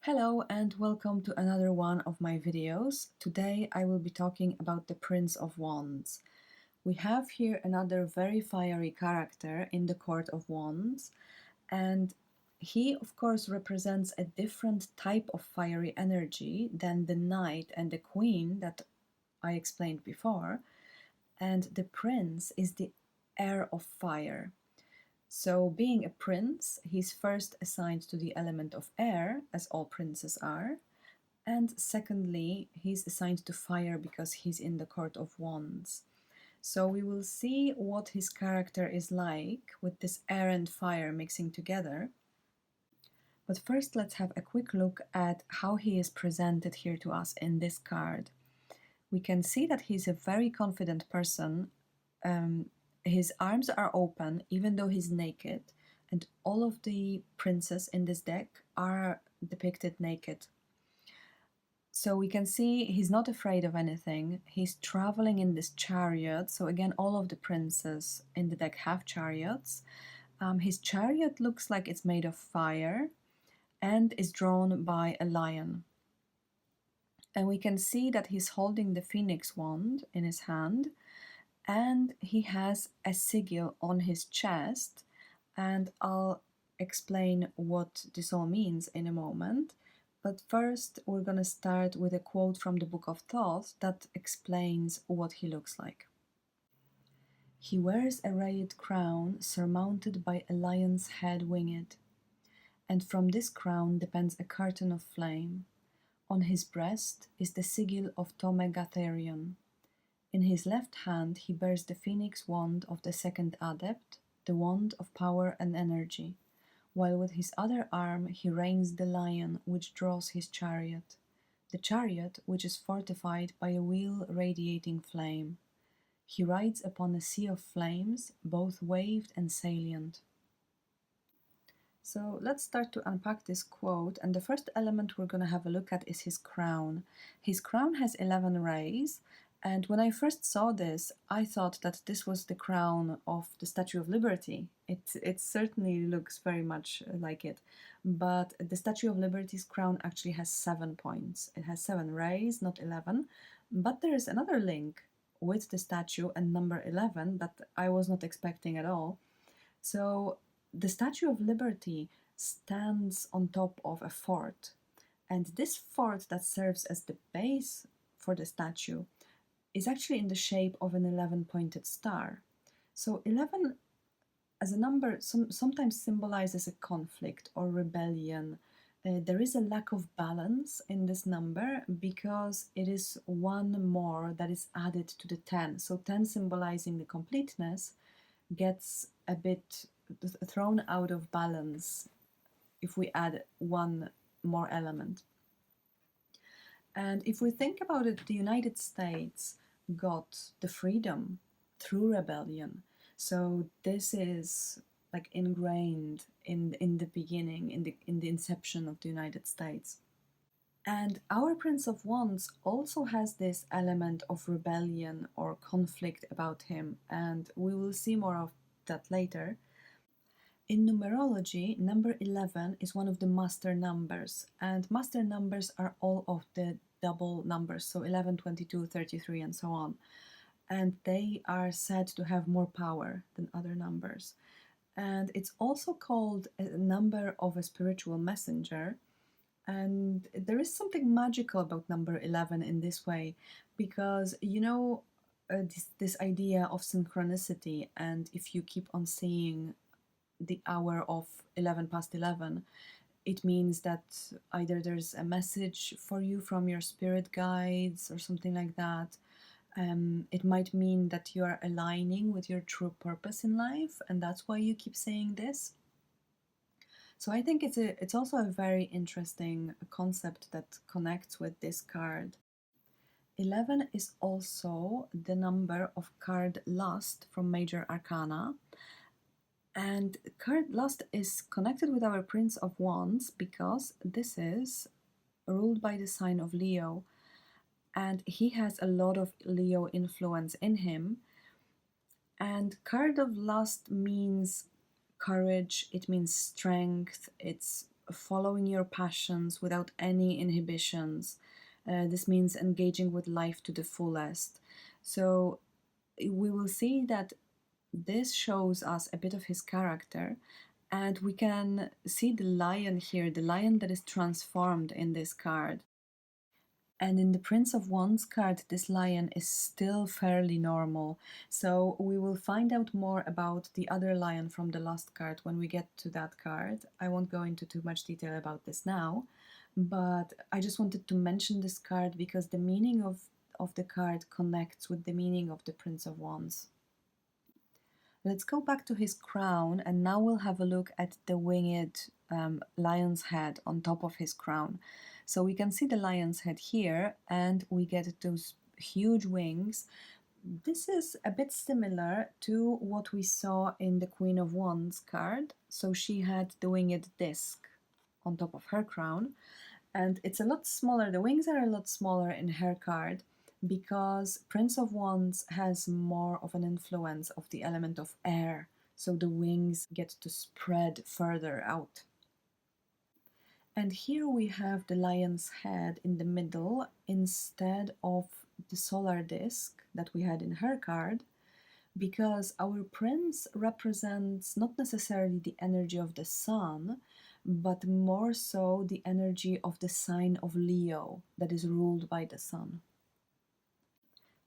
Hello and welcome to another one of my videos. Today I will be talking about the Prince of Wands. We have here another very fiery character in the Court of Wands, and he of course represents a different type of fiery energy than the Knight and the Queen that I explained before, and the Prince is the heir of fire. So, being a prince, he's first assigned to the element of air, as all princes are, and secondly, he's assigned to fire because he's in the Court of Wands. So, we will see what his character is like with this air and fire mixing together. But first, let's have a quick look at how he is presented here to us in this card. We can see that he's a very confident person. His arms are open even though he's naked, and all of the princes in this deck are depicted naked. So we can see he's not afraid of anything. He's traveling in this chariot. So again, all of the princes in the deck have chariots. His chariot looks like it's made of fire and is drawn by a lion. And we can see that he's holding the phoenix wand in his hand, and he has a sigil on his chest, and I'll explain what this all means in a moment. But first, we're going to start with a quote from the Book of Thoth that explains what he looks like. He wears a rayed crown surmounted by a lion's head winged, and from this crown depends a curtain of flame. On his breast is the sigil of Gatherion. In his left hand he bears the phoenix wand of the second adept, the wand of power and energy, while with his other arm he reins the lion which draws his chariot, the chariot which is fortified by a wheel radiating flame. He rides upon a sea of flames, both waved and salient. So let's start to unpack this quote, and the first element we're going to have a look at is his crown. His crown has 11 rays, and when I first saw this, I thought that this was the crown of the Statue of Liberty. It certainly looks very much like it, but the Statue of Liberty's crown actually has 7 points. It has 7 rays, not 11, but there is another link with the statue and number 11 that I was not expecting at all. So the Statue of Liberty stands on top of a fort, and this fort that serves as the base for the statue is actually in the shape of an 11-pointed star. So 11 as a number sometimes symbolizes a conflict or rebellion. There is a lack of balance in this number because it is one more that is added to the 10. So 10 symbolizing the completeness gets a bit thrown out of balance if we add one more element. And if we think about it, the United States got the freedom through rebellion. So this is like ingrained in the beginning, in the inception of the United States. And our Prince of Wands also has this element of rebellion or conflict about him, and we will see more of that later. In numerology, number 11 is one of the master numbers, and master numbers are all of the double numbers, so 11, 22, 33, and so on. And they are said to have more power than other numbers. And it's also called a number of a spiritual messenger. And there is something magical about number 11 in this way, because this idea of synchronicity, and if you keep on seeing the hour of 11 past 11, it means that either there's a message for you from your spirit guides or something like that. It might mean that you are aligning with your true purpose in life, and that's why you keep saying this. So I think it's also a very interesting concept that connects with this card. 11 is also the number of card Lust from Major Arcana. And card Lust is connected with our Prince of Wands because this is ruled by the sign of Leo, and he has a lot of Leo influence in him. And card of Lust means courage, it means strength, it's following your passions without any inhibitions. This means engaging with life to the fullest. So we will see that this shows us a bit of his character, and we can see the lion here, the lion that is transformed in this card. And in the Prince of Wands card, this lion is still fairly normal. So we will find out more about the other lion from the last card when we get to that card. I won't go into too much detail about this now, but I just wanted to mention this card because the meaning of the card connects with the meaning of the Prince of Wands. Let's go back to his crown, and now we'll have a look at the winged lion's head on top of his crown. So we can see the lion's head here, and we get those huge wings. This is a bit similar to what we saw in the Queen of Wands card. So she had the winged disc on top of her crown, and it's a lot smaller. The wings are a lot smaller in her card, because Prince of Wands has more of an influence of the element of air, so the wings get to spread further out. And here we have the lion's head in the middle instead of the solar disk that we had in her card, because our prince represents not necessarily the energy of the sun, but more so the energy of the sign of Leo that is ruled by the sun.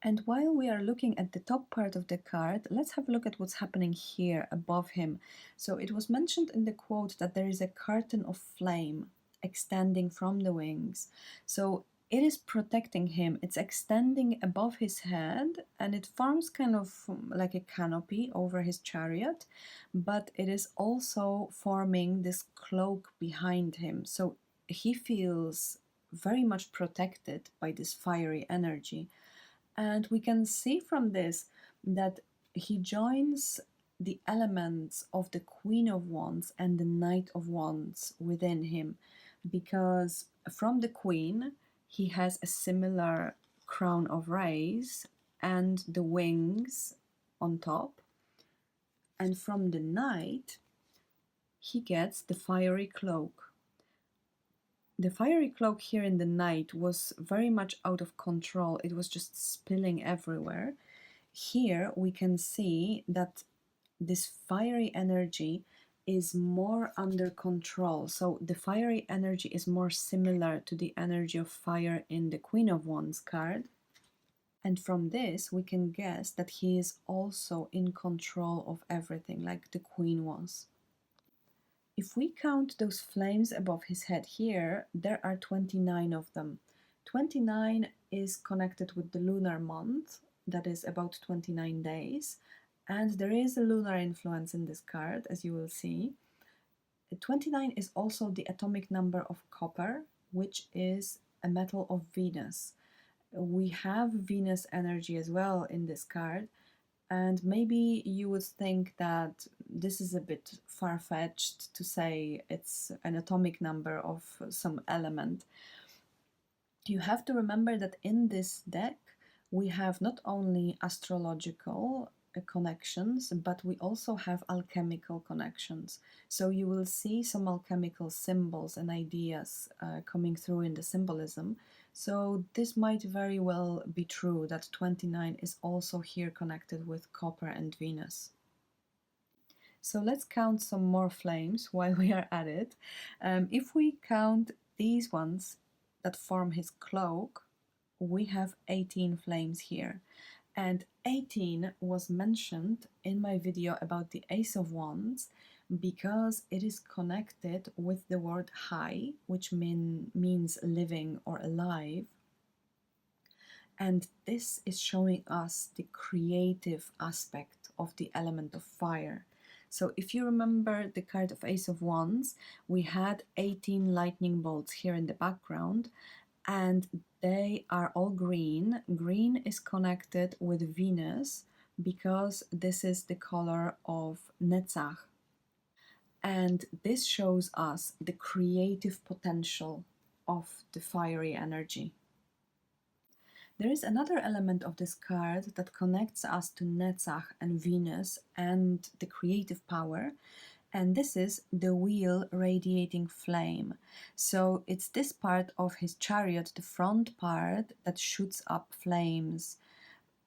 And while we are looking at the top part of the card, let's have a look at what's happening here above him. So it was mentioned in the quote that there is a curtain of flame extending from the wings. So it is protecting him. It's extending above his head, and it forms kind of like a canopy over his chariot, but it is also forming this cloak behind him. So he feels very much protected by this fiery energy. And we can see from this that he joins the elements of the Queen of Wands and the Knight of Wands within him, because from the Queen he has a similar crown of rays and the wings on top, and from the Knight he gets the fiery cloak. The fiery cloak here in the Knight was very much out of control. It was just spilling everywhere. Here we can see that this fiery energy is more under control. So the fiery energy is more similar to the energy of fire in the Queen of Wands card. And from this we can guess that he is also in control of everything, like the Queen was. If we count those flames above his head here, there are 29 of them. 29 is connected with the lunar month, that is about 29 days, and there is a lunar influence in this card, as you will see. 29 is also the atomic number of copper, which is a metal of Venus. We have Venus energy as well in this card, and maybe you would think that this is a bit far-fetched to say it's an atomic number of some element. You have to remember that in this deck we have not only astrological connections, but we also have alchemical connections. So you will see some alchemical symbols and ideas coming through in the symbolism. So this might very well be true that 29 is also here connected with copper and Venus. So let's count some more flames while we are at it. If we count these ones that form his cloak, we have 18 flames here. And 18 was mentioned in my video about the Ace of Wands because it is connected with the word high, which means living or alive. And this is showing us the creative aspect of the element of fire. So if you remember the card of Ace of Wands, we had 18 lightning bolts here in the background, and they are all green. Green is connected with Venus because this is the color of Netzach. And this shows us the creative potential of the fiery energy. There is another element of this card that connects us to Netzach and Venus and the creative power, And this is the wheel radiating flame. So it's this part of his chariot, the front part, that shoots up flames.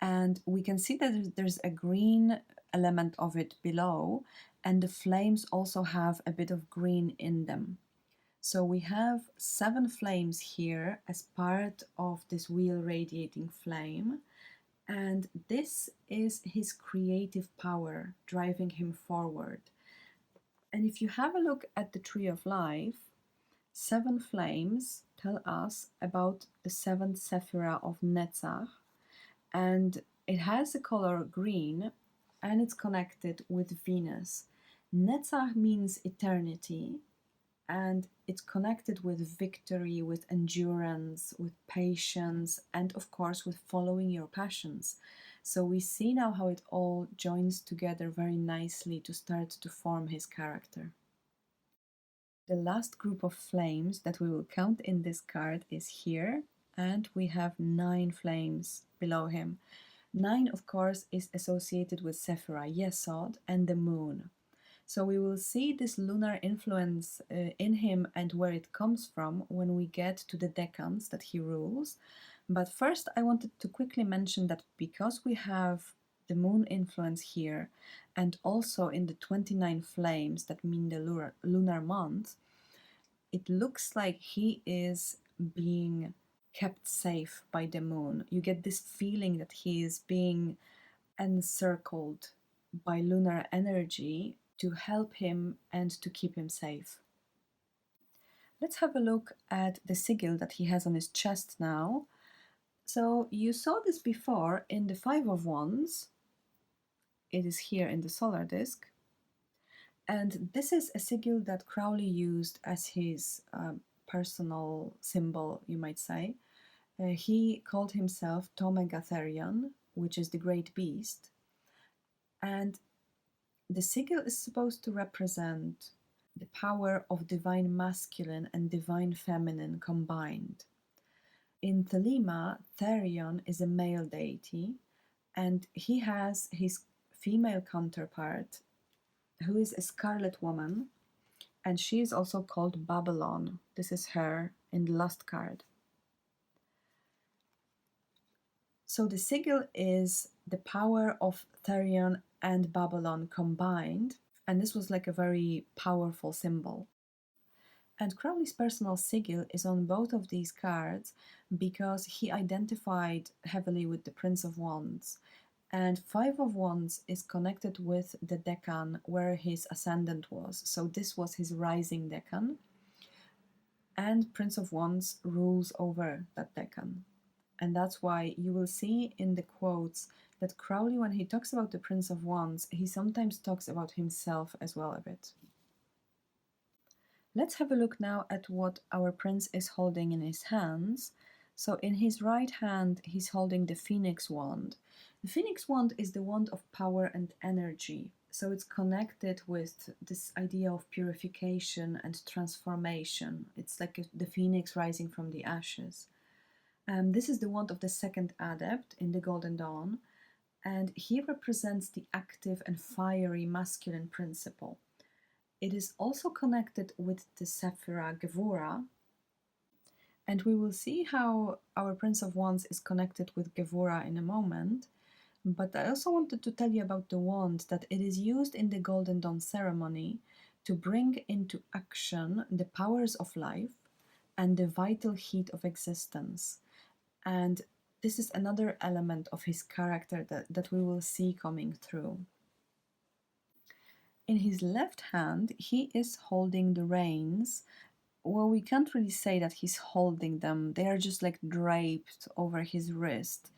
And we can see that there's a green element of it below, and the flames also have a bit of green in them. So we have 7 flames here as part of this wheel radiating flame. And this is his creative power driving him forward. And if you have a look at the Tree of Life, 7 flames tell us about the 7 Sephira of Netzach, and it has the color green, and it's connected with Venus. Netzach means eternity, and it's connected with victory, with endurance, with patience, and of course with following your passions. So we see now how it all joins together very nicely to start to form his character. The last group of flames that we will count in this card is here, and we have 9 flames below him. 9, of course, is associated with Sephira, Yesod, and the moon. So we will see this lunar influence in him and where it comes from when we get to the decans that he rules. But first, I wanted to quickly mention that because we have the moon influence here and also in the 29 flames that mean the lunar month, it looks like he is being kept safe by the moon. You get this feeling that he is being encircled by lunar energy to help him and to keep him safe. Let's have a look at the sigil that he has on his chest now. So you saw this before in the Five of Wands. It is here in the solar disk. And this is a sigil that Crowley used as his personal symbol, you might say. He called himself Tome Gatherion, which is the great beast. And the sigil is supposed to represent the power of divine masculine and divine feminine combined. In Thelema, Therion is a male deity, and he has his female counterpart, who is a scarlet woman, and she is also called Babylon. This is her in the last card. So the sigil is the power of Therion and Babylon combined, and this was like a very powerful symbol. And Crowley's personal sigil is on both of these cards because he identified heavily with the Prince of Wands. And Five of Wands is connected with the Deccan where his ascendant was. So this was his rising Deccan. And Prince of Wands rules over that Deccan. And that's why you will see in the quotes that Crowley, when he talks about the Prince of Wands, he sometimes talks about himself as well a bit. Let's have a look now at what our prince is holding in his hands. So in his right hand, he's holding the Phoenix wand. The Phoenix wand is the wand of power and energy. So it's connected with this idea of purification and transformation. It's like the phoenix rising from the ashes. This is the wand of the second adept in the Golden Dawn, and he represents the active and fiery masculine principle. It is also connected with the Sephira Gevura, and we will see how our Prince of Wands is connected with Gevura in a moment. But I also wanted to tell you about the wand, that it is used in the Golden Dawn ceremony to bring into action the powers of life and the vital heat of existence. And this is another element of his character that we will see coming through. In his left hand, he is holding the reins. Well, we can't really say that he's holding them. They are just like draped over his wrist.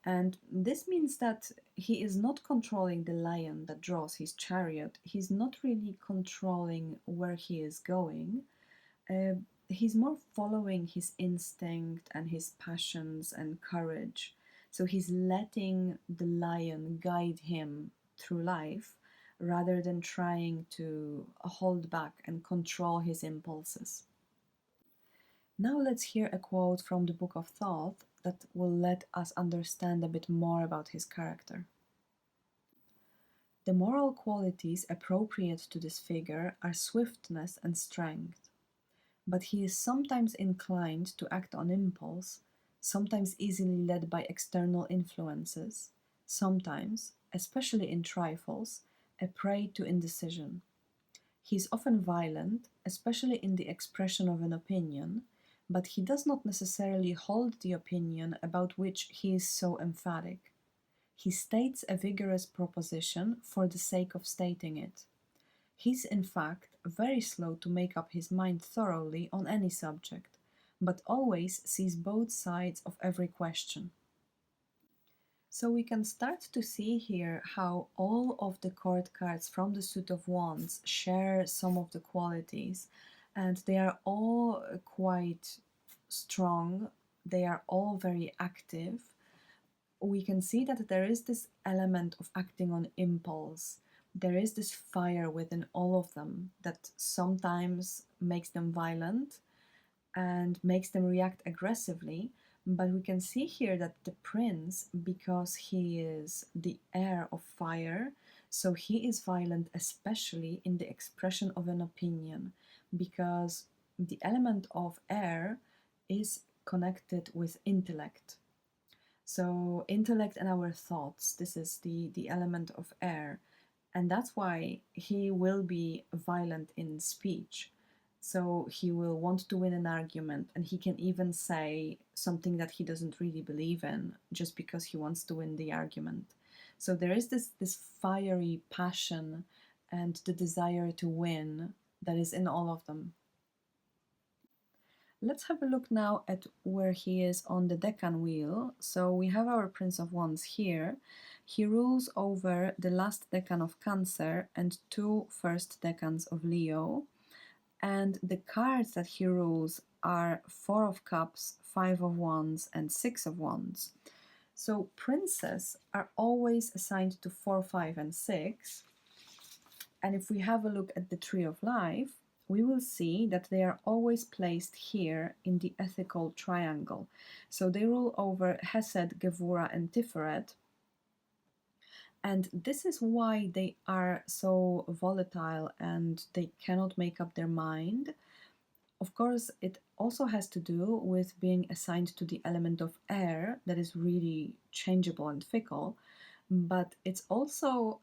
And this means that he is not controlling the lion that draws his chariot. He's not really controlling where he is going. He's more following his instinct and his passions and courage. So he's letting the lion guide him through life rather than trying to hold back and control his impulses. Now let's hear a quote from the Book of Thoth that will let us understand a bit more about his character. The moral qualities appropriate to this figure are swiftness and strength, but he is sometimes inclined to act on impulse, sometimes easily led by external influences, sometimes, especially in trifles, a prey to indecision. He is often violent, especially in the expression of an opinion, but he does not necessarily hold the opinion about which he is so emphatic. He states a vigorous proposition for the sake of stating it. He's in fact very slow to make up his mind thoroughly on any subject, but always sees both sides of every question. So we can start to see here how all of the court cards from the suit of wands share some of the qualities, and they are all quite strong, they are all very active. We can see that there is this element of acting on impulse. There is this fire within all of them that sometimes makes them violent and makes them react aggressively. But we can see here that the prince, because he is the heir of fire, so he is violent, especially in the expression of an opinion, because the element of air is connected with intellect. So intellect and our thoughts, this is the element of air. And that's why he will be violent in speech. So he will want to win an argument, and he can even say something that he doesn't really believe in just because he wants to win the argument. So there is this fiery passion and the desire to win that is in all of them. Let's have a look now at where he is on the Deccan Wheel. So we have our Prince of Wands here. He rules over the last decan of Cancer and two first decans of Leo. And the cards that he rules are Four of Cups, Five of Wands, and Six of Wands. So princes are always assigned to 4, 5, and 6. And if we have a look at the Tree of Life, we will see that they are always placed here in the ethical triangle. So they rule over Hesed, Gevurah, and Tiferet. And this is why they are so volatile and they cannot make up their mind. Of course, it also has to do with being assigned to the element of air that is really changeable and fickle, but it's also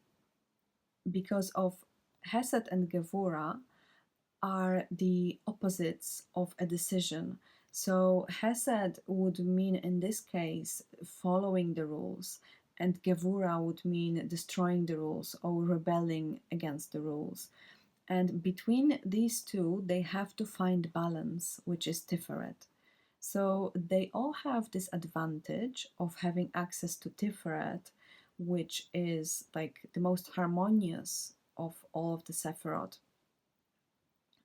because of Hesed and Gevurah are the opposites of a decision. So Hesed would mean in this case following the rules, and Gevurah would mean destroying the rules or rebelling against the rules. And between these two, they have to find balance, which is Tiferet. So they all have this advantage of having access to Tiferet, which is like the most harmonious of all of the Sephiroth.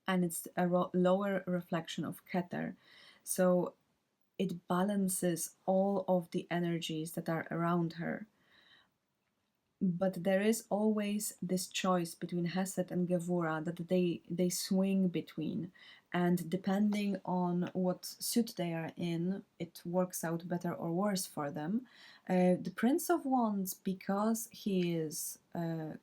And it's a lower reflection of Keter. So it balances all of the energies that are around her. But there is always this choice between Hesed and Gevurah that they swing between. And depending on what suit they are in, it works out better or worse for them. The Prince of Wands, because he is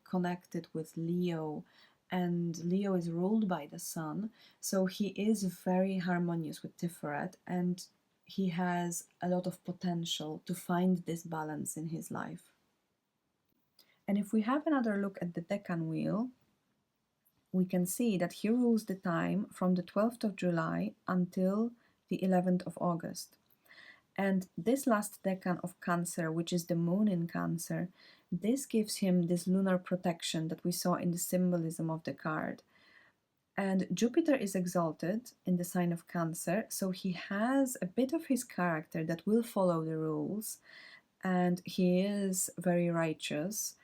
connected with Leo, and Leo is ruled by the sun, so he is very harmonious with Tiferet, and he has a lot of potential to find this balance in his life. And if we have another look at the Deccan Wheel, we can see that he rules the time from the 12th of July until the 11th of August. And this last decan of Cancer, which is the moon in Cancer, this gives him this lunar protection that we saw in the symbolism of the card. And Jupiter is exalted in the sign of Cancer, so he has a bit of his character that will follow the rules, and he is very righteous.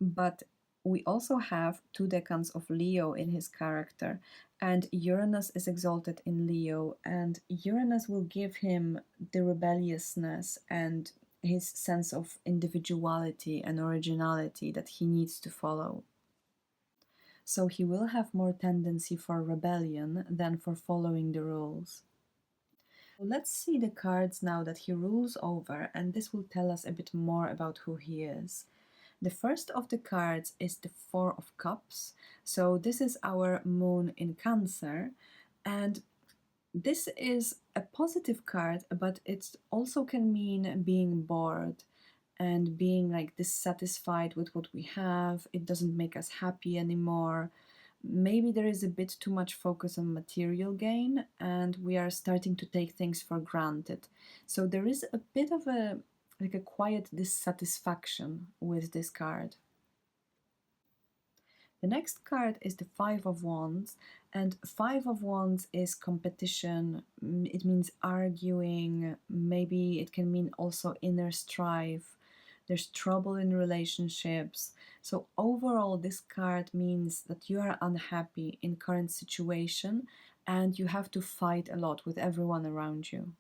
But we also have two decans of Leo in his character, and Uranus is exalted in Leo, and Uranus will give him the rebelliousness and his sense of individuality and originality that he needs to follow. So he will have more tendency for rebellion than for following the rules. Let's see the cards now that he rules over, and this will tell us a bit more about who he is. The first of the cards is the Four of Cups. So this is our moon in Cancer, and this is a positive card, but it also can mean being bored and being like dissatisfied with what we have. It doesn't make us happy anymore. Maybe there is a bit too much focus on material gain and we are starting to take things for granted. So there is a bit of a quiet dissatisfaction with this card. The next card is the Five of Wands, and Five of Wands is competition. It means arguing, maybe it can mean also inner strife. There's trouble in relationships. So overall, this card means that you are unhappy in current situation and you have to fight a lot with everyone around you.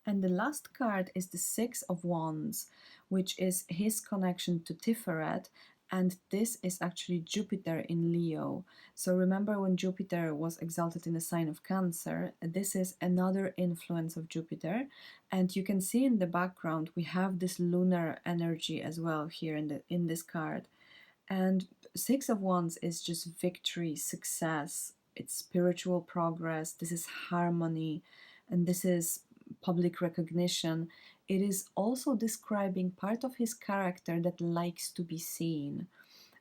And the last card is the Six of Wands, which is his connection to Tiferet. And this is actually Jupiter in Leo. So remember when Jupiter was exalted in the sign of Cancer, this is another influence of Jupiter. And you can see in the background, we have this lunar energy as well here in this card. And Six of Wands is just victory, success, it's spiritual progress, this is harmony, and this is public recognition. It is also describing part of his character that likes to be seen.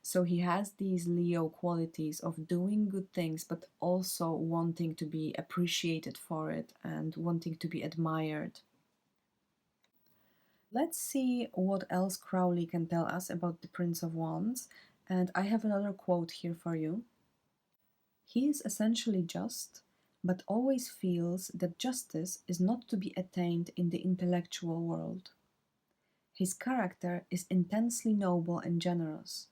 So he has these Leo qualities of doing good things, but also wanting to be appreciated for it and wanting to be admired. Let's see what else Crowley can tell us about the Prince of Wands. And I have another quote here for you. He is essentially just, but always feels that justice is not to be attained in the intellectual world. His character is intensely noble and generous.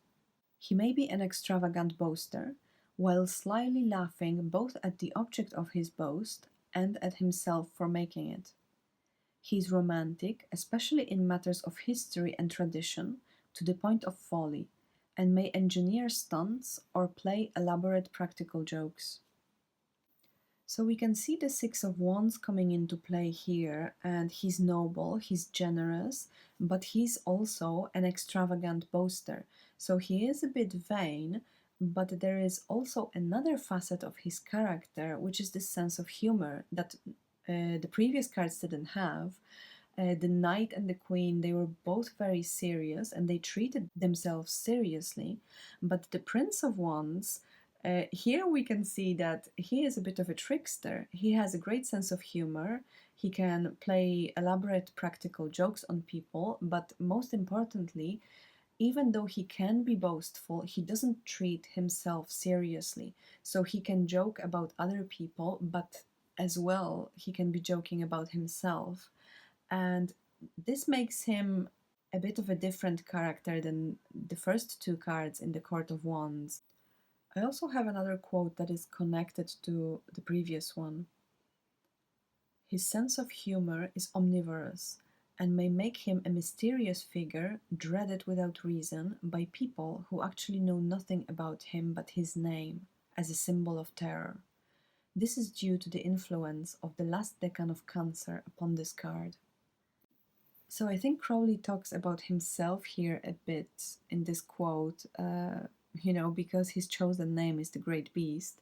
He may be an extravagant boaster, while slyly laughing both at the object of his boast and at himself for making it. He is romantic, especially in matters of history and tradition, to the point of folly, and may engineer stunts or play elaborate practical jokes. So we can see the Six of Wands coming into play here, and he's noble, he's generous, but he's also an extravagant boaster. So he is a bit vain, but there is also another facet of his character, which is the sense of humor that the previous cards didn't have. The Knight and the Queen, they were both very serious and they treated themselves seriously, but the Prince of Wands, here we can see that he is a bit of a trickster. He has a great sense of humor. He can play elaborate practical jokes on people, but most importantly, even though he can be boastful, he doesn't treat himself seriously. So he can joke about other people, but as well, he can be joking about himself. And this makes him a bit of a different character than the first two cards in the Court of Wands. I also have another quote that is connected to the previous one. His sense of humor is omnivorous and may make him a mysterious figure dreaded without reason by people who actually know nothing about him but his name as a symbol of terror. This is due to the influence of the last decan of Cancer upon this card. So I think Crowley talks about himself here a bit in this quote, because his chosen name is the Great Beast.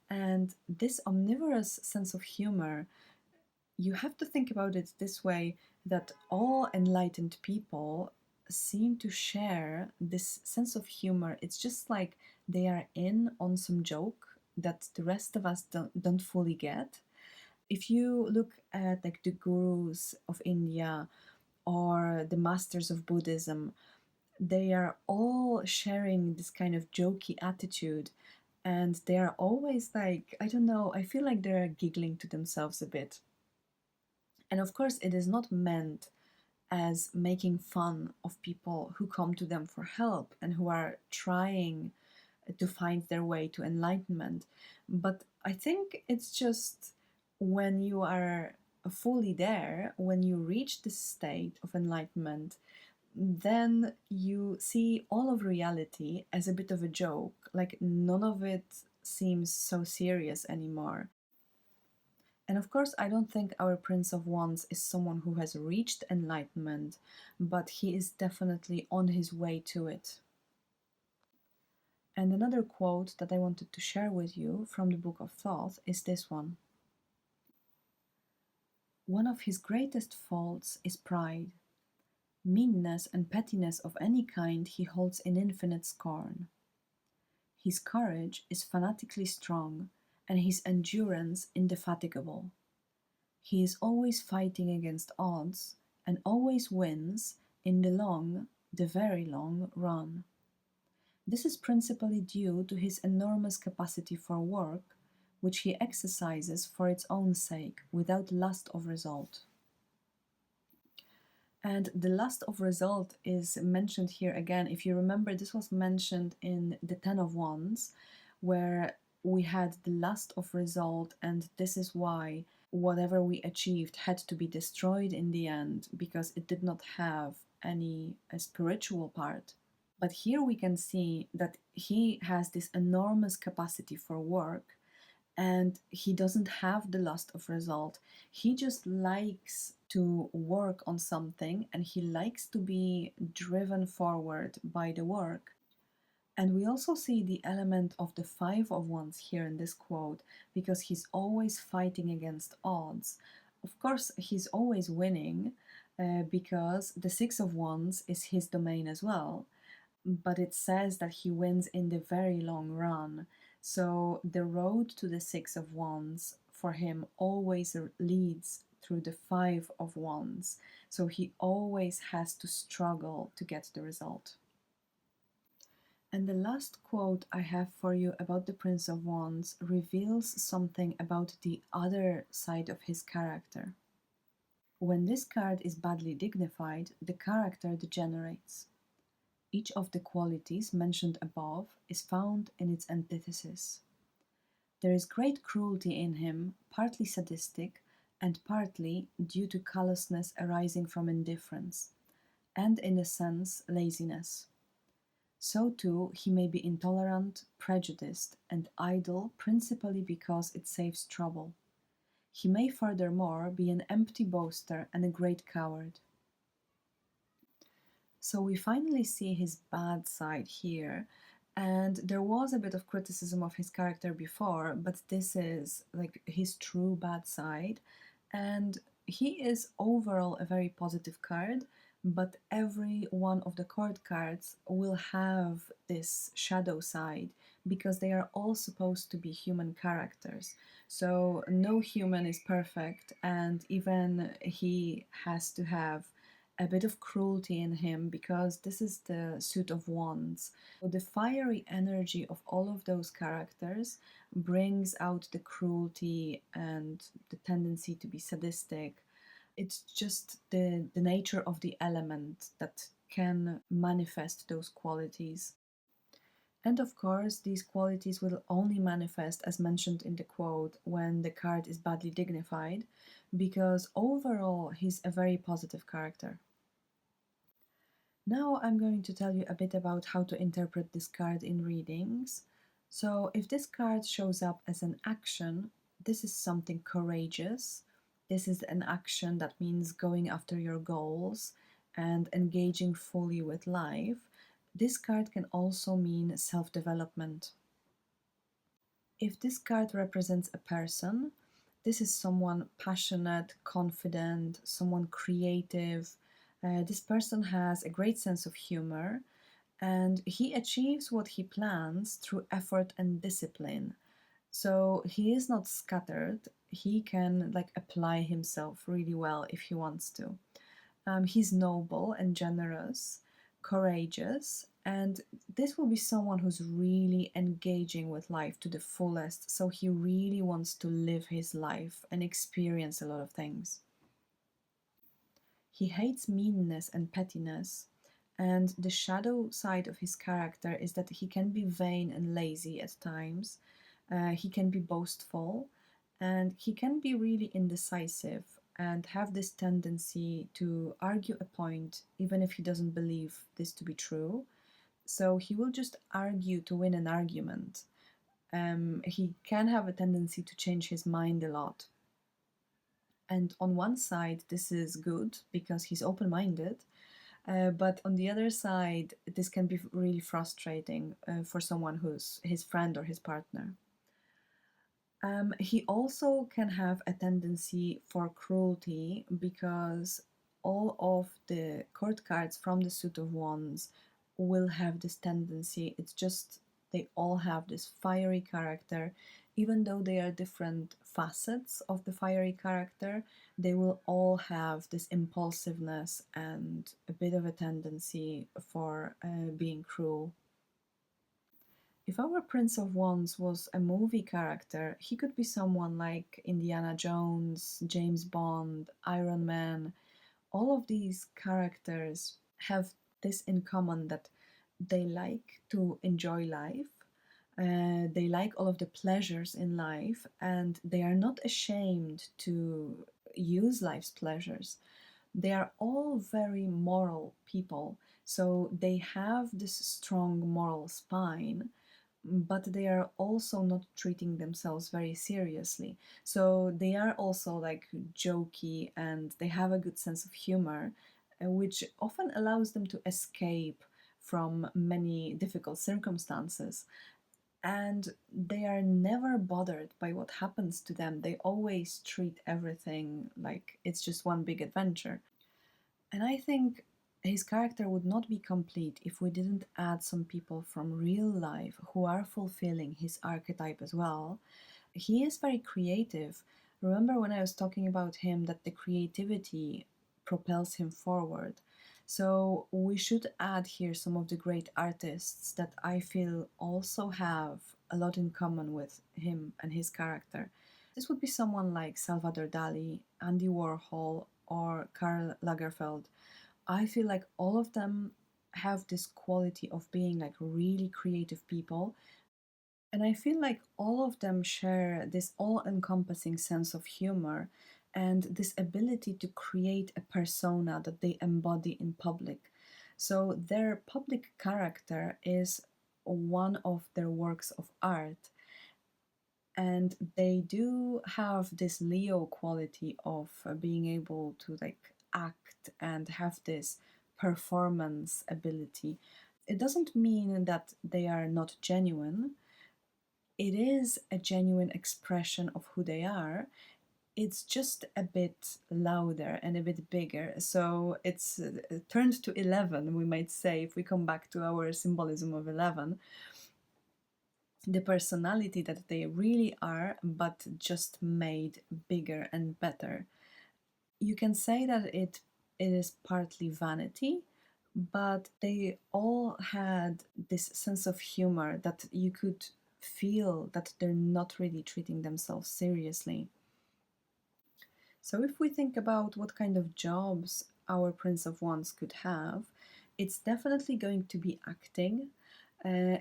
And this omnivorous sense of humor, you have to think about it this way, that all enlightened people seem to share this sense of humor. It's just like they are in on some joke that the rest of us don't fully get. If you look at like the gurus of India or the masters of Buddhism, they are all sharing this kind of jokey attitude, and they are always like, I don't know, I feel like they're giggling to themselves a bit. And of course, it is not meant as making fun of people who come to them for help and who are trying to find their way to enlightenment. But I think it's just when you are fully there, when you reach this state of enlightenment, then you see all of reality as a bit of a joke. Like none of it seems so serious anymore. And of course, I don't think our Prince of Wands is someone who has reached enlightenment, but he is definitely on his way to it. And another quote that I wanted to share with you from the Book of Thoth is this one. One of his greatest faults is pride. Meanness and pettiness of any kind he holds in infinite scorn. His courage is fanatically strong, and his endurance indefatigable. He is always fighting against odds, and always wins in the very long run. This is principally due to his enormous capacity for work, which he exercises for its own sake, without lust of result. And the lust of result is mentioned here again. If you remember, this was mentioned in the Ten of Wands, where we had the lust of result, and this is why whatever we achieved had to be destroyed in the end because it did not have any spiritual part. But here we can see that he has this enormous capacity for work and he doesn't have the lust of result. He just likes to work on something and he likes to be driven forward by the work. And we also see the element of the Five of Wands here in this quote because he's always fighting against odds. Of course, he's always winning because the Six of Wands is his domain as well, but it says that he wins in the very long run. So the road to the Six of Wands for him always leads through the Five of Wands. So he always has to struggle to get the result. And the last quote I have for you about the Prince of Wands reveals something about the other side of his character. When this card is badly dignified, the character degenerates. Each of the qualities mentioned above is found in its antithesis. There is great cruelty in him, partly sadistic, and partly due to callousness arising from indifference, and in a sense laziness. So too he may be intolerant, prejudiced, and idle principally because it saves trouble. He may furthermore be an empty boaster and a great coward. So we finally see his bad side here. And there was a bit of criticism of his character before, but this is like his true bad side. And he is overall a very positive card, but every one of the court cards will have this shadow side because they are all supposed to be human characters. So no human is perfect, and even he has to have a bit of cruelty in him because this is the suit of wands. So the fiery energy of all of those characters brings out the cruelty and the tendency to be sadistic. It's just the nature of the element that can manifest those qualities. And of course, these qualities will only manifest, as mentioned in the quote, when the card is badly dignified, because overall he's a very positive character. Now I'm going to tell you a bit about how to interpret this card in readings. So if this card shows up as an action, this is something courageous. This is an action that means going after your goals and engaging fully with life. This card can also mean self-development. If this card represents a person, this is someone passionate, confident, someone creative. This person has a great sense of humor and he achieves what he plans through effort and discipline. So he is not scattered. He can apply himself really well if he wants to. He's noble and generous, courageous, and this will be someone who's really engaging with life to the fullest. So he really wants to live his life and experience a lot of things. He hates meanness and pettiness, and the shadow side of his character is that he can be vain and lazy at times. He can be boastful, and he can be really indecisive and have this tendency to argue a point even if he doesn't believe this to be true. So he will just argue to win an argument. He can have a tendency to change his mind a lot. And on one side, this is good because he's open minded. But on the other side, this can be really frustrating for someone who's his friend or his partner. He also can have a tendency for cruelty because all of the court cards from the suit of wands will have this tendency. It's just they all have this fiery character. Even though they are different facets of the fiery character, they will all have this impulsiveness and a bit of a tendency for being cruel. If our Prince of Wands was a movie character, he could be someone like Indiana Jones, James Bond, Iron Man. All of these characters have this in common that they like to enjoy life, they like all of the pleasures in life, and they are not ashamed to use life's pleasures. They are all very moral people, so they have this strong moral spine, but they are also not treating themselves very seriously. So they are also like jokey and they have a good sense of humor, which often allows them to escape from many difficult circumstances. And they are never bothered by what happens to them. They always treat everything like it's just one big adventure. And I think his character would not be complete if we didn't add some people from real life who are fulfilling his archetype as well. He is very creative. Remember when I was talking about him that the creativity propels him forward? So we should add here some of the great artists that I feel also have a lot in common with him and his character. This would be someone like Salvador Dali, Andy Warhol, or Karl Lagerfeld. I feel like all of them have this quality of being like really creative people. And I feel like all of them share this all encompassing sense of humor and this ability to create a persona that they embody in public. So their public character is one of their works of art, and they do have this Leo quality of being able to like act and have this performance ability. It doesn't mean that they are not genuine. It is a genuine expression of who they are. It's just a bit louder and a bit bigger. So it's turned to 11, we might say, if we come back to our symbolism of 11, the personality that they really are, but just made bigger and better. You can say that it is partly vanity, but they all had this sense of humor that you could feel that they're not really treating themselves seriously. So if we think about what kind of jobs our Prince of Wands could have, it's definitely going to be acting. Uh,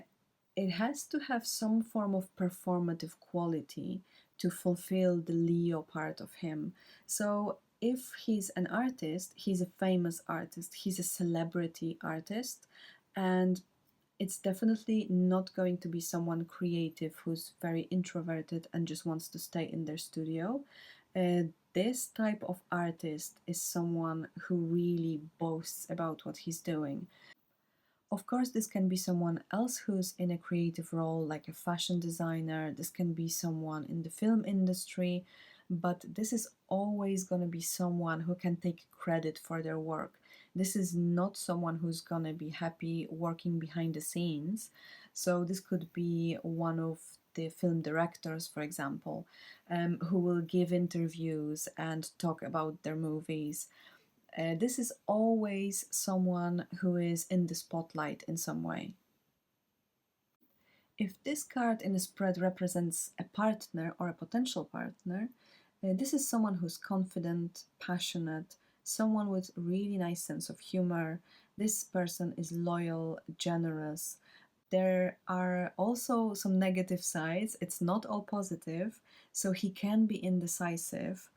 it has to have some form of performative quality to fulfill the Leo part of him. So if he's an artist, he's a famous artist, he's a celebrity artist, and it's definitely not going to be someone creative who's very introverted and just wants to stay in their studio. Uh, this type of artist is someone who really boasts about what he's doing. Of course, this can be someone else who's in a creative role, like a fashion designer. This can be someone in the film industry, but this is always going to be someone who can take credit for their work. This is not someone who's going to be happy working behind the scenes. So, this could be one of the film directors, for example, who will give interviews and talk about their movies. This is always someone who is in the spotlight in some way. If this card in a spread represents a partner or a potential partner, this is someone who's confident, passionate, someone with really nice sense of humor. This person is loyal, generous. There are also some negative sides. It's not all positive, so he can be indecisive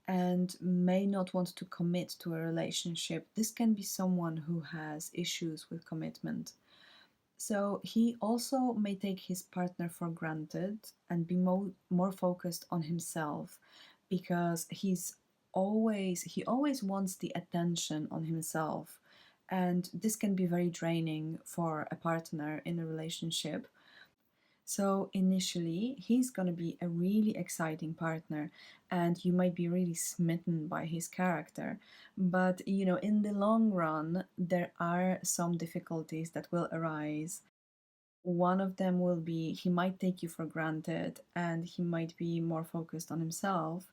and may not want to commit to a relationship. This can be someone who has issues with commitment. So he also may take his partner for granted and be more focused on himself because he's he always wants the attention on himself, and this can be very draining for a partner in a relationship. So initially, he's going to be a really exciting partner, and you might be really smitten by his character. But, in the long run, there are some difficulties that will arise. One of them will be he might take you for granted and he might be more focused on himself.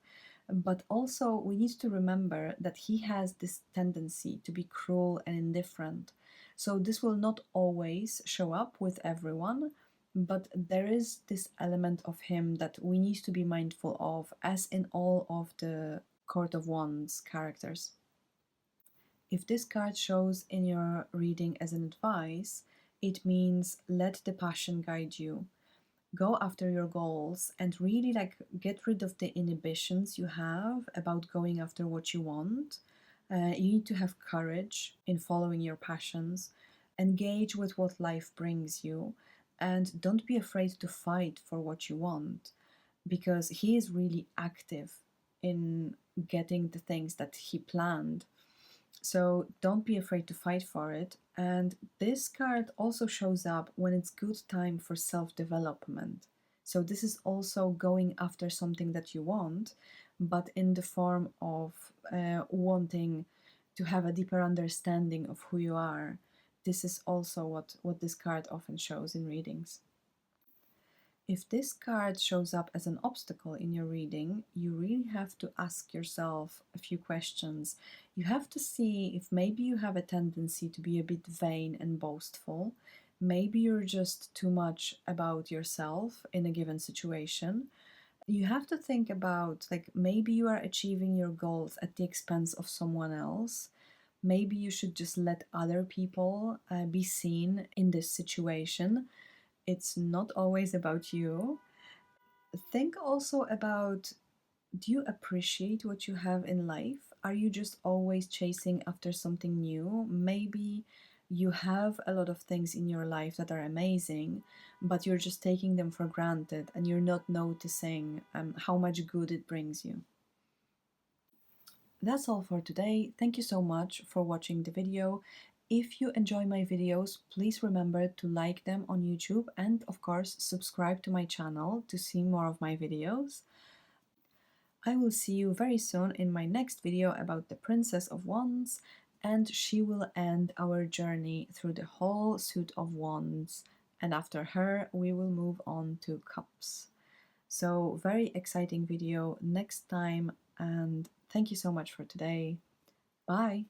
But also, we need to remember that he has this tendency to be cruel and indifferent. So, this will not always show up with everyone, but there is this element of him that we need to be mindful of, as in all of the Court of Wands characters. If this card shows in your reading as an advice, it means let the passion guide you. Go after your goals and really get rid of the inhibitions you have about going after what you want. You need to have courage in following your passions, engage with what life brings you, and don't be afraid to fight for what you want, because he is really active in getting the things that he planned. So don't be afraid to fight for it. And this card also shows up when it's good time for self-development. So this is also going after something that you want, but in the form of wanting to have a deeper understanding of who you are. This is also what this card often shows in readings. If this card shows up as an obstacle in your reading, you really have to ask yourself a few questions. You have to see if maybe you have a tendency to be a bit vain and boastful. Maybe you're just too much about yourself in a given situation. You have to think about, maybe you are achieving your goals at the expense of someone else. Maybe you should just let other people be seen in this situation. It's not always about you. Think also about, do you appreciate what you have in life? Are you just always chasing after something new? Maybe you have a lot of things in your life that are amazing, but you're just taking them for granted and you're not noticing how much good it brings you. That's all for today. Thank you so much for watching the video. If you enjoy my videos, please remember to like them on YouTube and of course subscribe to my channel to see more of my videos. I will see you very soon in my next video about the Princess of Wands, and she will end our journey through the whole suit of wands, and after her we will move on to cups. So very exciting video next time, and thank you so much for today. Bye!